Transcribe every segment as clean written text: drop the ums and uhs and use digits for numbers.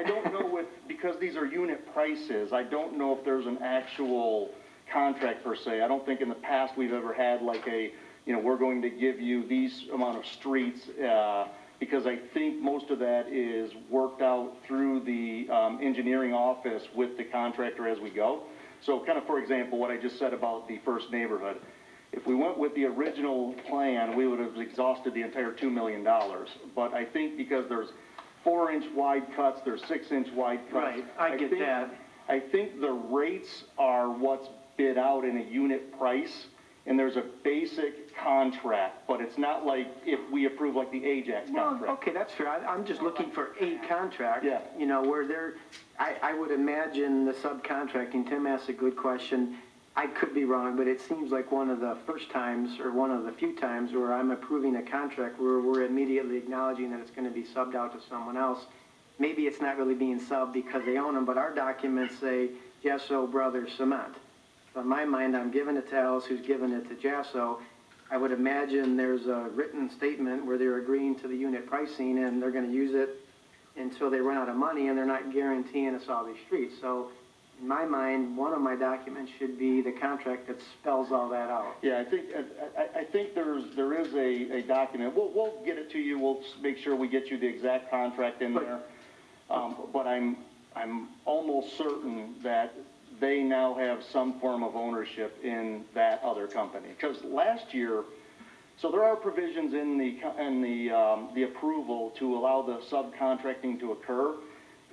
I don't know because these are unit prices, I don't know if there's an actual contract per se. I don't think in the past we've ever had like we're going to give you these amount of streets, because I think most of that is worked out through the engineering office with the contractor as we go. So kind of, for example, what I just said about the first neighborhood, if we went with the original plan, we would have exhausted the entire $2 million. But I think because there's 4-inch wide cuts, there's 6-inch wide cuts. Right, I get that. I think the rates are what's bid out in a unit price, and there's a basic contract, but it's not like if we approve like the Ajax contract. Well, okay, that's fair. I'm just looking for a contract. Yeah. You know, where I would imagine the subcontracting, Tim asked a good question. I could be wrong, but it seems like one of the first times, or one of the few times, where I'm approving a contract where we're immediately acknowledging that it's going to be subbed out to someone else. Maybe it's not really being subbed because they own them, but our documents say Jasso Brothers Cement. So in my mind, I'm giving it to Ellis, who's giving it to Jasso. I would imagine there's a written statement where they're agreeing to the unit pricing, and they're going to use it until they run out of money, and they're not guaranteeing us all these streets. So in my mind, one of my documents should be the contract that spells all that out. Yeah, I think there is a document. We'll get it to you. We'll make sure we get you the exact contract in there. But I'm almost certain that they now have some form of ownership in that other company. Because last year, so there are provisions in the approval to allow the subcontracting to occur.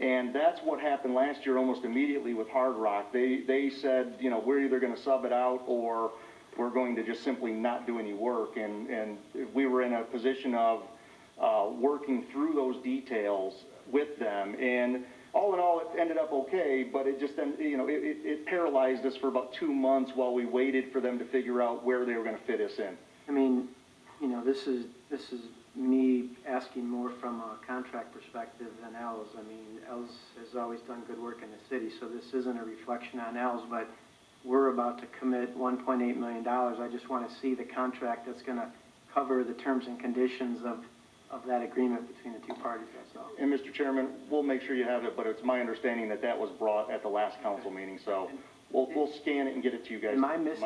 And that's what happened last year almost immediately with Hard Rock. They said, we're either going to sub it out or we're going to just simply not do any work. And we were in a position of working through those details with them. And all in all, it ended up okay, but it just, it paralyzed us for about 2 months while we waited for them to figure out where they were going to fit us in. I mean, this is me asking more from a contract perspective than Els. I mean, Els has always done good work in the city, so this isn't a reflection on Els, but we're about to commit $1.8 million. I just want to see the contract that's going to cover the terms and conditions of that agreement between the two parties, that's all. And Mr. Chairman, we'll make sure you have it, but it's my understanding that was brought at the last council meeting, so we'll scan it and get it to you guys.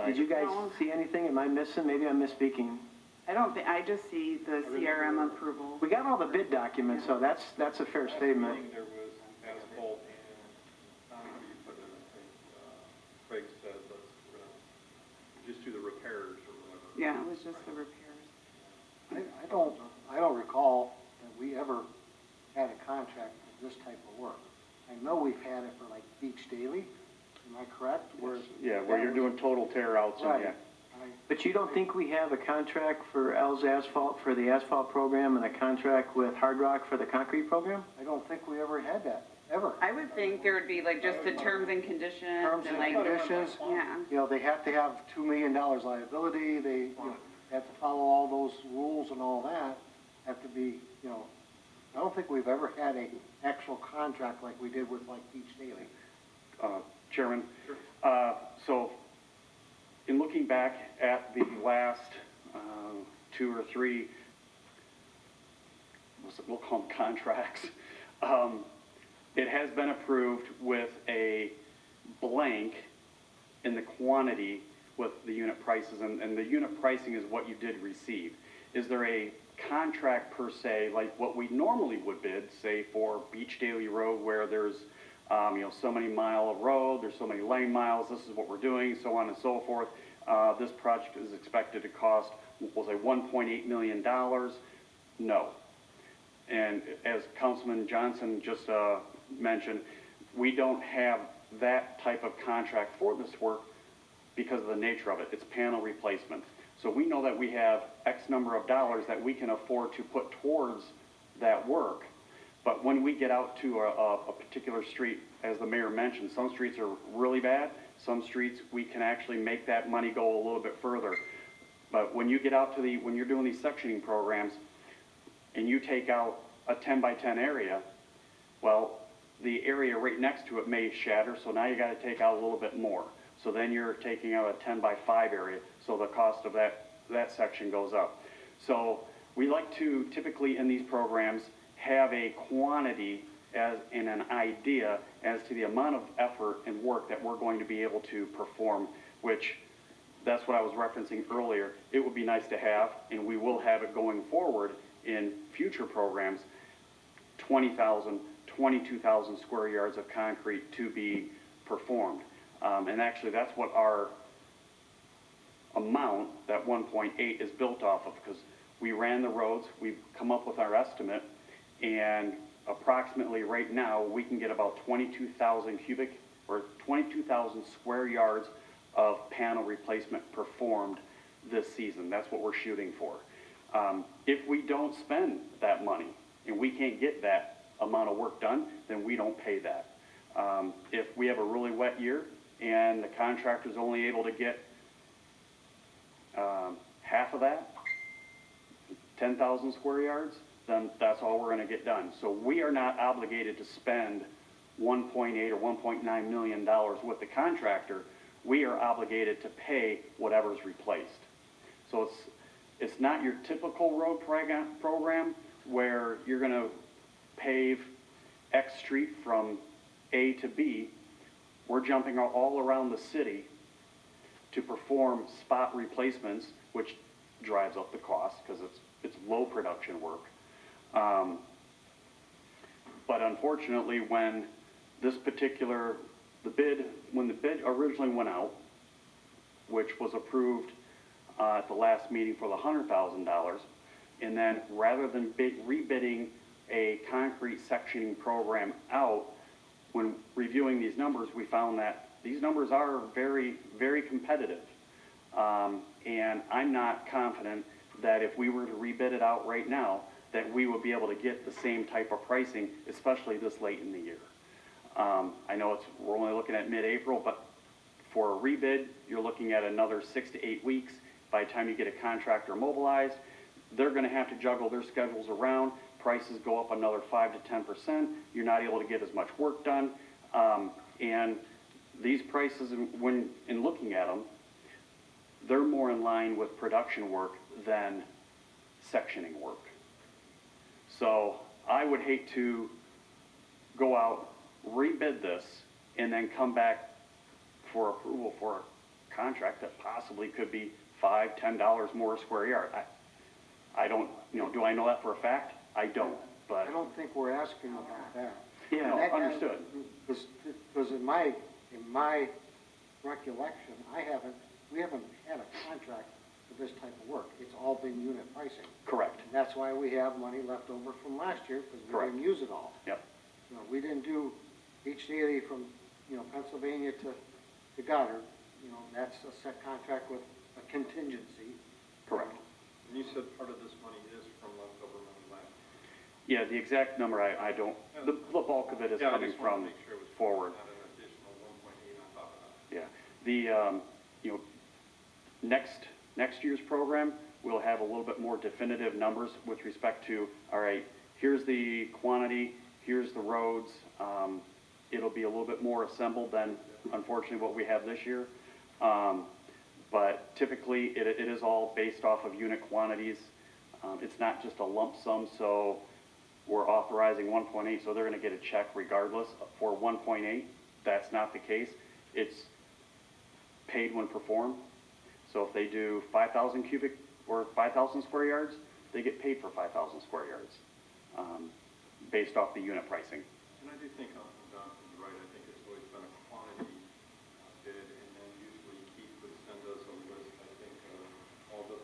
Did you guys see anything? Am I missing? Maybe I'm misspeaking. I don't think, I just see the CRM approval. We got all the bid documents, so that's a fair statement. There was asphalt and concrete, but I think Craig said we're going to just do the repairs or whatever. Yeah, it was just the repairs. I don't recall that we ever had a contract for this type of work. I know we've had it for like Beach Daily, am I correct? Where you're doing total tear outs. Right. And But you don't think we have a contract for L's Asphalt for the asphalt program and a contract with Hard Rock for the concrete program? I don't think we ever had that, ever. I would think there would be like just the terms and conditions. Terms and like, conditions, yeah. They have to have $2 million liability, they have to follow all those rules and all that, have to be, I don't think we've ever had an actual contract like we did with like Beach Daily. Chairman, so in looking back at the last 2 or 3, we'll call them contracts, it has been approved with a blank in the quantity with the unit prices, and the unit pricing is what you did receive. Is there a contract per se, like what we normally would bid, say for Beach Daily Road, where there's so many mile of road, there's so many lane miles, this is what we're doing, so on and so forth. This project is expected to cost, we'll say $1.8 million. No. And as Councilman Johnson just mentioned, we don't have that type of contract for this work because of the nature of it. It's panel replacement. So we know that we have X number of dollars that we can afford to put towards that work. But when we get out to a particular street, as the mayor mentioned, some streets are really bad. Some streets, we can actually make that money go a little bit further. But when you get out to when you're doing these sectioning programs, and you take out a 10 by 10 area, well, the area right next to it may shatter, so now you got to take out a little bit more. So then you're taking out a 10 by 5 area, so the cost of that section goes up. So we like to typically in these programs have a quantity in an idea as to the amount of effort and work that we're going to be able to perform, which that's what I was referencing earlier. It would be nice to have, and we will have it going forward in future programs, 20,000, 22,000 square yards of concrete to be performed. And actually, that's what our amount, that 1.8, is built off of, because we ran the roads, we've come up with our estimate, and approximately right now, we can get about 22,000 square yards of panel replacement performed this season. That's what we're shooting for. If we don't spend that money and we can't get that amount of work done, then we don't pay that. If we have a really wet year and the contractor's only able to get half of that, 10,000 square yards, then that's all we're gonna get done. So we are not obligated to spend 1.8 or 1.9 million dollars with the contractor. We are obligated to pay whatever's replaced. So it's not your typical road program where you're gonna pave X street from A to B. We're jumping all around the city to perform spot replacements, which drives up the cost because it's low production work. But unfortunately, when the bid originally went out, which was approved at the last meeting for the $100,000, and then rather than rebidding a concrete sectioning program out, when reviewing these numbers, we found that these numbers are very, very competitive. And I'm not confident that if we were to rebid it out right now, that we would be able to get the same type of pricing, especially this late in the year. I know we're only looking at mid-April, but for a rebid, you're looking at another 6 to 8 weeks. By the time you get a contractor mobilized, they're gonna have to juggle their schedules around. Prices go up another 5 to 10%. You're not able to get as much work done. And these prices, when looking at them, they're more in line with production work than sectioning work. So I would hate to go out, rebid this, and then come back for approval for a contract that possibly could be $5, $10 more a square yard. I don't, do I know that for a fact? I don't, but. I don't think we're asking about that. Yeah, That- understood. Because in my recollection, we haven't had a contract for this type of work. It's all been unit pricing. Correct. And that's why we have money left over from last year, because we Correct. didn't use it all. Yep. We didn't do each daily from, Pennsylvania to Goddard. That's a set contract with a contingency. Correct. And you said part of this money is from leftover money last. Yeah, the exact number, I don't, the bulk of it is Yeah, I coming just wanted to from make sure it was forward. not an additional 1.8 on top of that. Yeah, next year's program, we'll have a little bit more definitive numbers with respect to, all right, here's the quantity, here's the roads. It'll be a little bit more assembled than, unfortunately, what we have this year. But typically, it is all based off of unit quantities. It's not just a lump sum, so we're authorizing 1.8, so they're gonna get a check regardless for 1.8. That's not the case. It's paid when performed. So if they do 5,000 cubic or 5,000 square yards, they get paid for 5,000 square yards, based off the unit pricing. And I do think Donovan's right. I think it's always been a quantity bid, and then usually Keith would send us a list, I think, of all the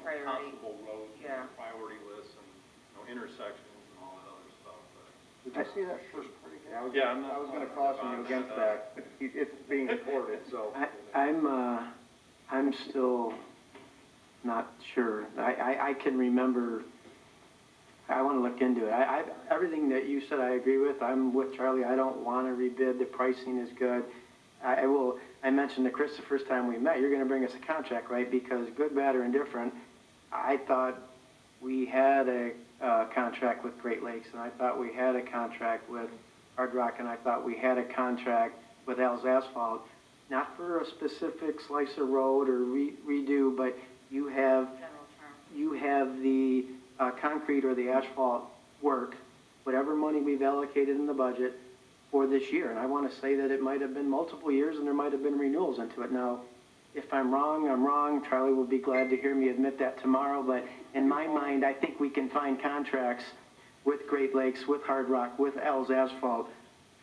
Priority. possible roads, Yeah. priority lists, and intersections and all that other stuff. But Did you see that first part again? Yeah, I'm not- I was gonna caution you against that. It's being recorded, so. I'm still not sure. I can remember, I want to look into it. Everything that you said I agree with. I'm with Charlie. I don't want to rebid. The pricing is good. I mentioned to Chris the first time we met, you're going to bring us a contract, right? Because good, bad, or indifferent, I thought we had a contract with Great Lakes, and I thought we had a contract with Hard Rock, and I thought we had a contract with Al's Asphalt. Not for a specific slice of road or redo, but you have the concrete or the asphalt work, whatever money we've allocated in the budget for this year. And I want to say that it might have been multiple years and there might have been renewals into it. Now, if I'm wrong, I'm wrong. Charlie will be glad to hear me admit that tomorrow. But in my mind, I think we can find contracts with Great Lakes, with Hard Rock, with L's Asphalt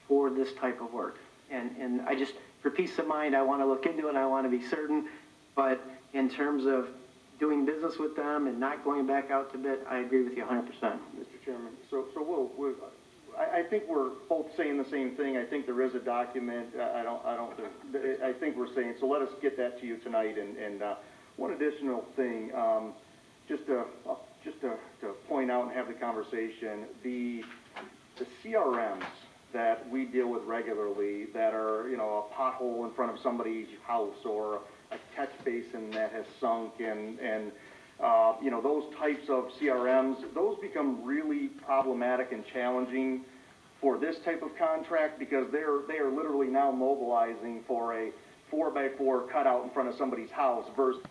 for this type of work. And I just, for peace of mind, I want to look into it and I want to be certain. But in terms of doing business with them and not going back out to bid, I agree with you 100%. Mr. Chairman, so I think we're both saying the same thing. I think there is a document. I think we're saying, so let us get that to you tonight. And one additional thing, just to point out and have the conversation, the CRMs that we deal with regularly that are, you know, a pothole in front of somebody's house or a catch basin that has sunk and you know, those types of CRMs, those become really problematic and challenging for this type of contract because they are literally now mobilizing for a 4x4 cutout in front of somebody's house versus